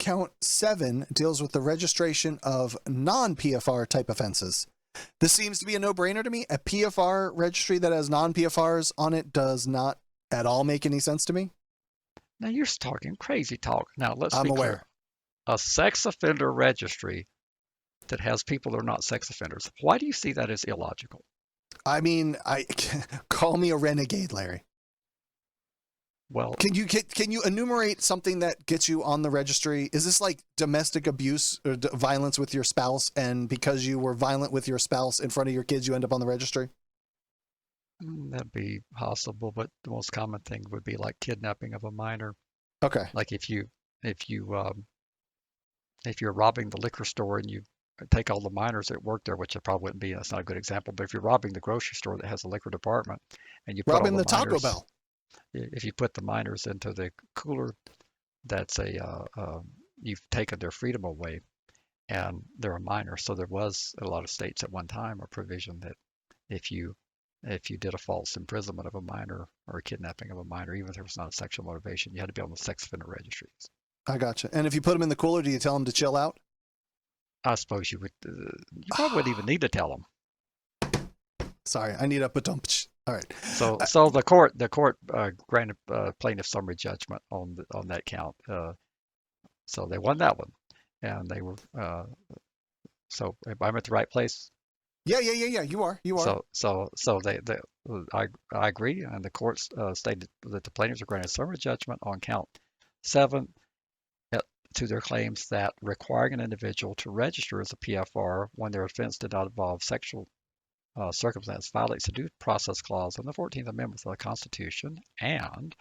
count 7 deals with the registration of non-PFR type offenses. This seems to be a no-brainer to me. A PFR registry that has non-PFRs on it does not at all make any sense to me. Now you're talking crazy talk. Now let's I'm be aware. clear. A sex offender registry that has people that are not sex offenders. Why do you see that as illogical? I mean, call me a renegade, Larry. Well, Can you enumerate something that gets you on the registry? Is this like domestic abuse or violence with your spouse, and because you were violent with your spouse in front of your kids, you end up on the registry? that'd be possible, but the most common thing would be like kidnapping of a minor. Okay. Like if you're robbing the liquor store and you take all the minors that work there, which it probably wouldn't be, that's not a good example, but if you're robbing the grocery store that has a liquor department and you put all Robbing the the Taco minors, Bell. if you put the minors into the cooler, that's you've taken their freedom away, and they're a minor. So there was a lot of states at one time a provision that if you did a false imprisonment of a minor or a kidnapping of a minor, even if there was not a sexual motivation, you had to be on the sex offender registries. I gotcha. And if you put them in the cooler, do you tell them to chill out? I suppose you would. You probably wouldn't even need to tell them. Sorry, I need a ba-dum. All right. So the court granted plaintiff summary judgment on that count. So they won that one, and they were. So I'm at the right place. Yeah. You are. So I agree, and the courts stated that the plaintiffs are granted summary judgment on count 7 to their claims that requiring an individual to register as a PFR when their offense did not involve sexual circumstance violates the due process clause in the 14th Amendment of the Constitution, and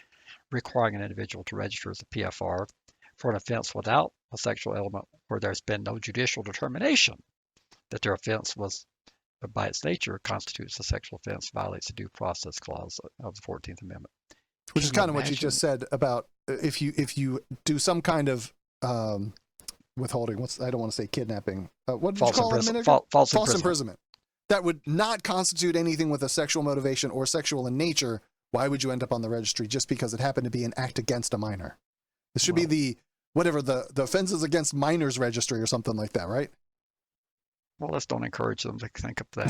requiring an individual to register as a PFR for an offense without a sexual element where there's been no judicial determination that their offense was by its nature constitutes a sexual offense violates the due process clause of the 14th Amendment. Which is kind of what you just said about if you do some kind of withholding. I don't want to say kidnapping. What did you call it a minute ago? False imprisonment. That would not constitute anything with a sexual motivation or sexual in nature. Why would you end up on the registry just because it happened to be an act against a minor? This should be the offenses against minors registry or something like that, right? Well, let's don't encourage them to think of that.